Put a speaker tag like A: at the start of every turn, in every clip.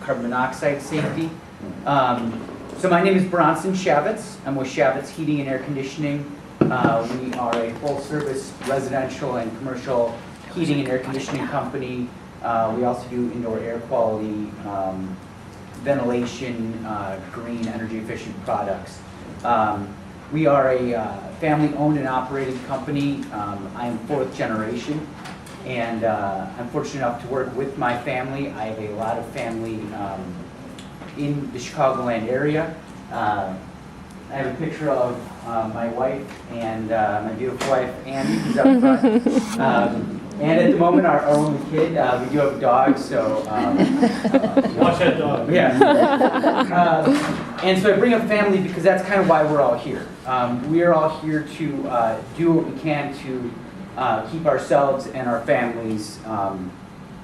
A: carbon monoxide safety. So my name is Bronson Shavitz. I'm with Shavitz Heating and Air Conditioning. We are a full-service residential and commercial heating and air conditioning company. We also do indoor air quality, ventilation, green, energy-efficient products. We are a family-owned and operated company. I am fourth generation. And I'm fortunate enough to work with my family. I have a lot of family in the Chicagoland area. I have a picture of my wife and my beautiful wife, Annie, who's up front. And at the moment, our only kid. We do have a dog, so...
B: Watch that dog.
A: Yeah. And so I bring up family because that's kind of why we're all here. We are all here to do what we can to keep ourselves and our families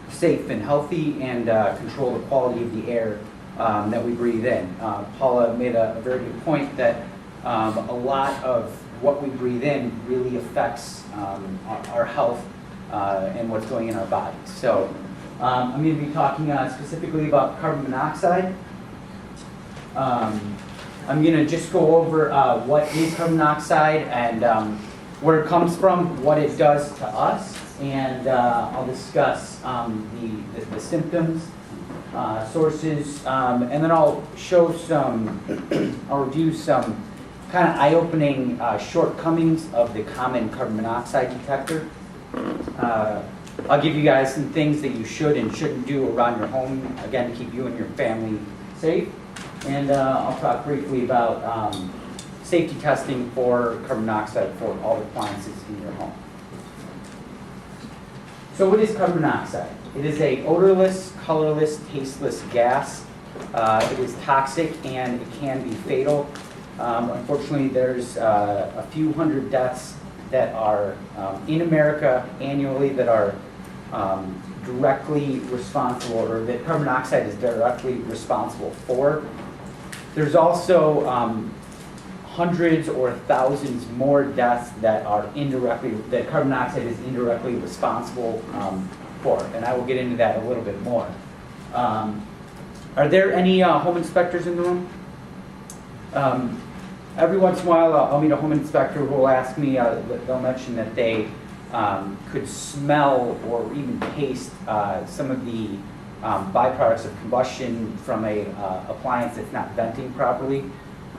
A: safe and healthy and control the quality of the air that we breathe in. Paula made a very good point that a lot of what we breathe in really affects our health and what's going in our bodies. So I'm going to be talking specifically about carbon monoxide. I'm going to just go over what is carbon monoxide and where it comes from, what it does to us, and I'll discuss the symptoms, sources, and then I'll show I'll review some kind of eye-opening shortcomings of the common carbon monoxide detector. I'll give you guys some things that you should and shouldn't do around your home, again, to keep you and your family safe. And I'll talk briefly about safety testing for carbon monoxide for all the appliances in your home. So what is carbon monoxide? It is a odorless, colorless, tasteless gas. It is toxic and it can be fatal. Unfortunately, there's a few hundred deaths that are in America annually that are directly responsible, or that carbon monoxide is directly responsible for. There's also hundreds or thousands more deaths that are that carbon monoxide is indirectly responsible for, and I will get into that a little bit more. Are there any home inspectors in the room? Every once in a while I'll meet a home inspector who will ask me, they'll mention that they could smell or even taste some of the byproducts of combustion from a appliance that's not venting properly.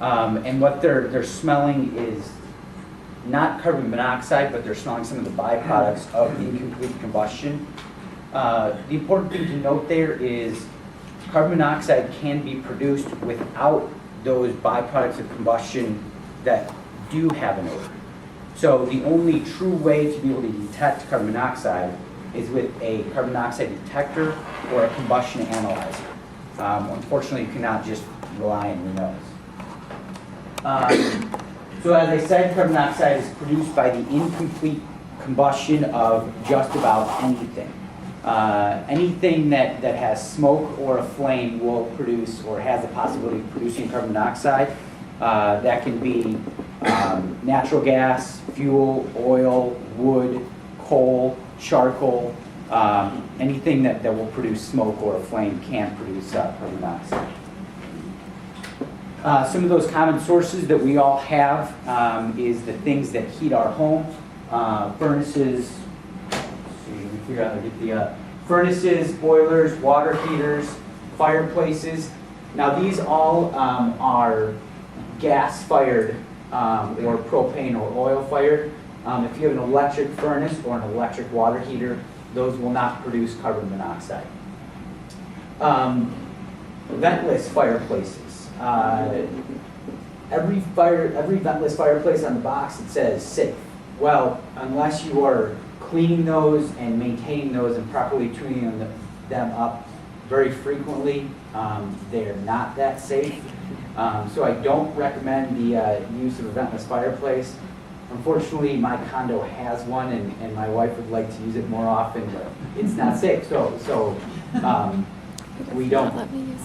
A: And what they're smelling is not carbon monoxide, but they're smelling some of the byproducts of the incomplete combustion. The important thing to note there is carbon monoxide can be produced without those byproducts of combustion that do have an odor. So the only true way to be able to detect carbon monoxide is with a carbon monoxide detector or a combustion analyzer. Unfortunately, you cannot just rely on your nose. So as I said, carbon monoxide is produced by the incomplete combustion of just about anything. Anything that has smoke or a flame will produce or has the possibility of producing carbon monoxide. That can be natural gas, fuel, oil, wood, coal, charcoal. Anything that will produce smoke or a flame can produce carbon monoxide. Some of those common sources that we all have is the things that heat our home. Furnaces, figure out how to get the furnaces, boilers, water heaters, fireplaces. Now these all are gas-fired or propane or oil-fired. If you have an electric furnace or an electric water heater, those will not produce carbon monoxide. Ventless fireplaces. Every ventless fireplace on the box, it says safe. Well, unless you are cleaning those and maintaining those and properly tuning them up very frequently, they're not that safe. So I don't recommend the use of a ventless fireplace. Unfortunately, my condo has one, and my wife would like to use it more often, but it's not safe. So we don't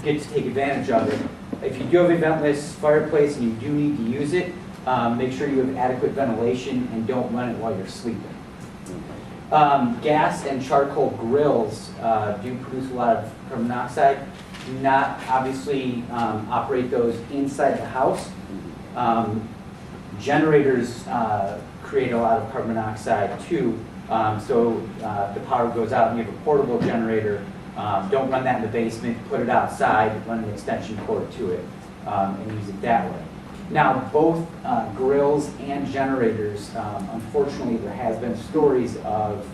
A: get to take advantage of it. If you do have a ventless fireplace and you do need to use it, make sure you have adequate ventilation and don't run it while you're sleeping. Gas and charcoal grills do produce a lot of carbon monoxide. Do not obviously operate those inside the house. Generators create a lot of carbon monoxide too. So if the power goes out and you have a portable generator, don't run that in the basement, put it outside, run an extension cord to it, and use it that way. Now, both grills and generators, unfortunately, there has been stories of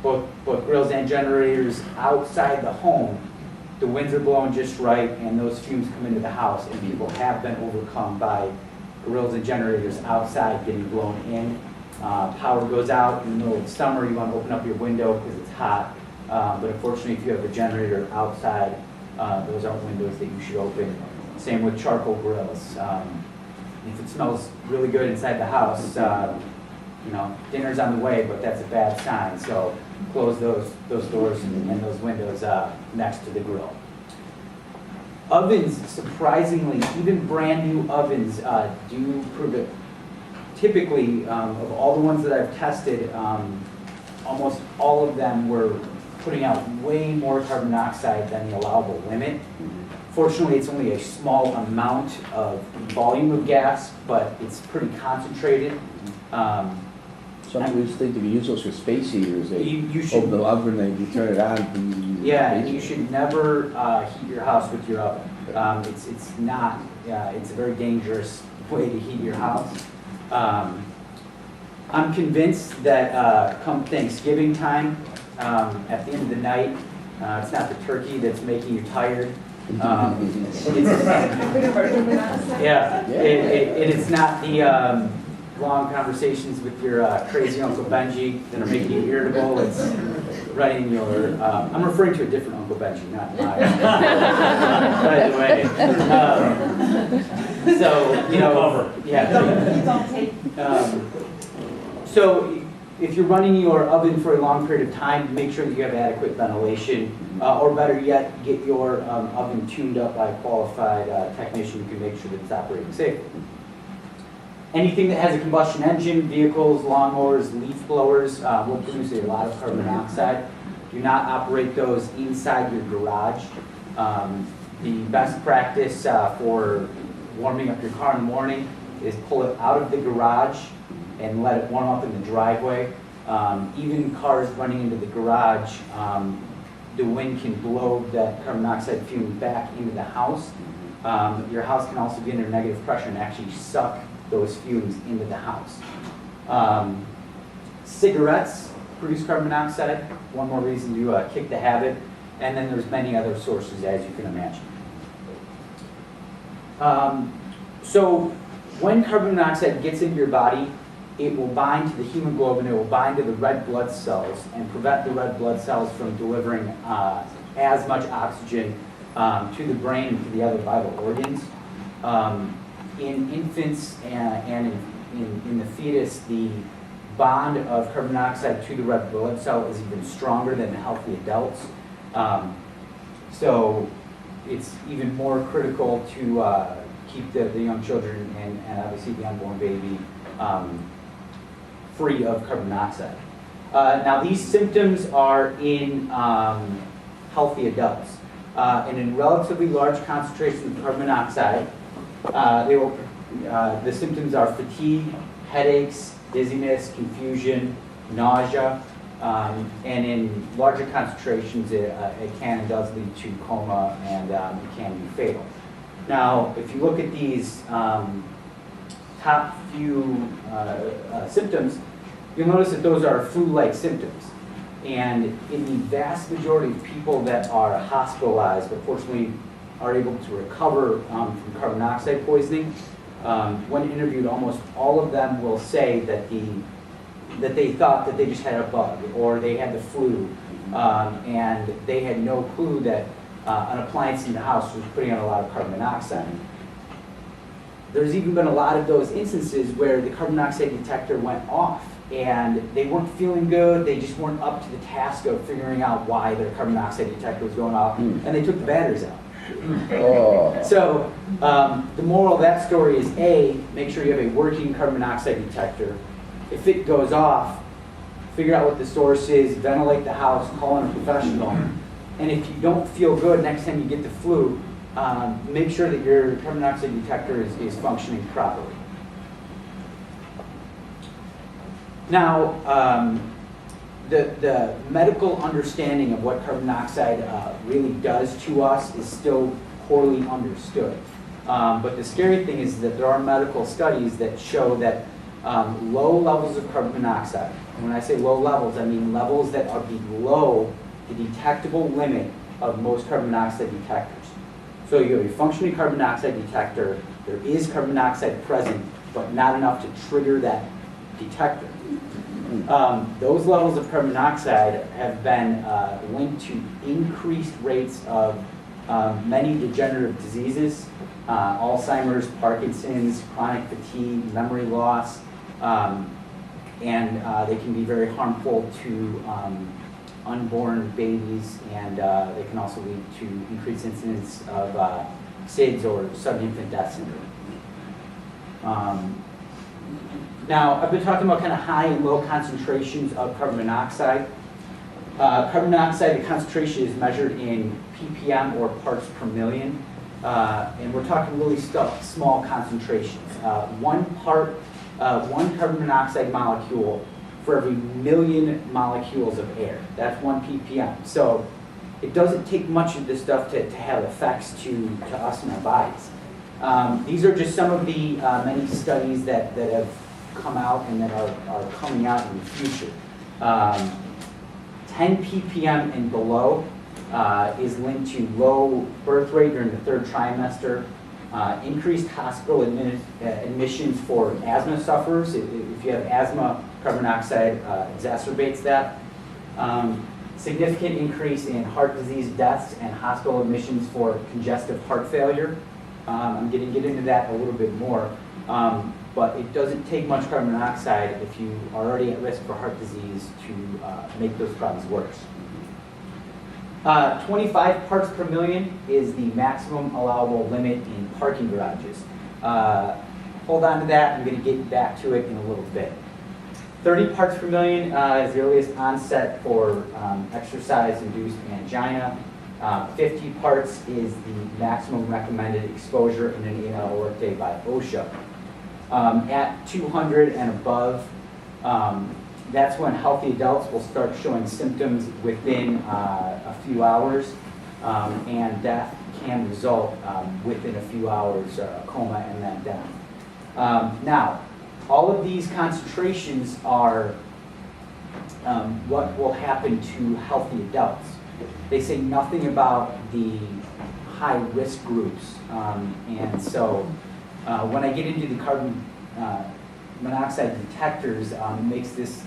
A: both grills and generators outside the home. The winds are blowing just right, and those fumes come into the house, and people have been overcome by grills and generators outside getting blown in. Power goes out in the middle of the summer, you want to open up your window because it's hot. But unfortunately, if you have a generator outside, those aren't windows that you should open. Same with charcoal grills. If it smells really good inside the house, you know, dinner's on the way, but that's a bad sign. So close those doors and those windows next to the grill. Ovens, surprisingly, even brand new ovens do prove it. Typically, of all the ones that I've tested, almost all of them were putting out way more carbon monoxide than the allowable limit. Fortunately, it's only a small amount of volume of gas, but it's pretty concentrated.
C: Some people think if you use those for space heaters, they
A: You should,
C: open the oven and you turn it on. And you use
A: yeah,
C: it
A: and you should never heat your house with your oven. It's not, it's a very dangerous way to heat your house. I'm convinced that come Thanksgiving time, at the end of the night, it's not the turkey that's making you tired. It's not the long conversations with your crazy Uncle Benji that are making you irritable. It's running your, I'm referring to a different Uncle Benji, not mine, by the way. So, you know, so if you're running your oven for a long period of time, make sure that you have adequate ventilation, or better yet, get your oven tuned up by a qualified technician who can make sure that it's operating safely. Anything that has a combustion engine, vehicles, lawnmowers, leaf blowers, will produce a lot of carbon monoxide. Do not operate those inside your garage. The best practice for warming up your car in the morning is pull it out of the garage and let it warm up in the driveway. Even cars running into the garage, the wind can blow that carbon monoxide fume back into the house. Your house can also be under negative pressure and actually suck those fumes into the house. Cigarettes produce carbon monoxide, one more reason to kick the habit, and then there's many other sources, as you can imagine. So when carbon monoxide gets into your body, it will bind to the hemoglobin, it will bind to the red blood cells and prevent the red blood cells from delivering as much oxygen to the brain and to the other vital organs. In infants and in the fetus, the bond of carbon monoxide to the red blood cell is even stronger than in healthy adults. So it's even more critical to keep the young children and obviously the unborn baby free of carbon monoxide. Now these symptoms are in healthy adults. And in relatively large concentrations of carbon monoxide, the symptoms are fatigue, headaches, dizziness, confusion, nausea, and in larger concentrations it can and does lead to coma and it can be fatal. Now, if you look at these top few symptoms, you'll notice that those are flu-like symptoms. And in the vast majority of people that are hospitalized, but fortunately are able to recover from carbon monoxide poisoning, when interviewed, almost all of them will say that they thought that they just had a bug or they had the flu, and they had no clue that an appliance in the house was putting out a lot of carbon monoxide. There's even been a lot of those instances where the carbon monoxide detector went off and they weren't feeling good, they just weren't up to the task of figuring out why their carbon monoxide detector was going off, and they took the batteries out.
C: Oh.
A: So the moral of that story is A, make sure you have a working carbon monoxide detector. If it goes off, figure out what the source is, ventilate the house, call in a professional. And if you don't feel good next time you get the flu, make sure that your carbon monoxide detector is functioning properly. Now, the medical understanding of what carbon monoxide really does to us is still poorly understood. But the scary thing is that there are medical studies that show that low levels of carbon monoxide, and when I say low levels, I mean levels that are below the detectable limit of most carbon monoxide detectors. So you have a functioning carbon monoxide detector, there is carbon monoxide present, but not enough to trigger that detector. Those levels of carbon monoxide have been linked to increased rates of many degenerative diseases, Alzheimer's, Parkinson's, chronic fatigue, memory loss, and they can be very harmful to unborn babies, and they can also lead to increased incidence of SIDS or sudden infant death syndrome. Now, I've been talking about kind of high and low concentrations of carbon monoxide. Carbon monoxide, the concentration is measured in ppm or parts per million, and we're talking really small concentrations. One carbon monoxide molecule for every million molecules of air. That's 1 ppm. So it doesn't take much of this stuff to have effects to us in our bodies. These are just some of the many studies that have come out and that are coming out in the future. 10 ppm and below is linked to low birth rate during the 3rd trimester, increased hospital admissions for asthma sufferers. If you have asthma, carbon monoxide exacerbates that. Significant increase in heart disease deaths and hospital admissions for congestive heart failure. I'm going to get into that a little bit more. But it doesn't take much carbon monoxide if you are already at risk for heart disease to make those problems worse. 25 parts per million is the maximum allowable limit in parking garages. Hold on to that, I'm going to get back to it in a little bit. 30 parts per million is the earliest onset for exercise-induced angina. 50 parts is the maximum recommended exposure in an 8-hour workday by OSHA. At 200 and above, that's when healthy adults will start showing symptoms within a few hours, and death can result within a few hours, a coma and then death. Now, all of these concentrations are what will happen to healthy adults. They say nothing about the high-risk groups, and so when I get into the carbon monoxide detectors, it makes this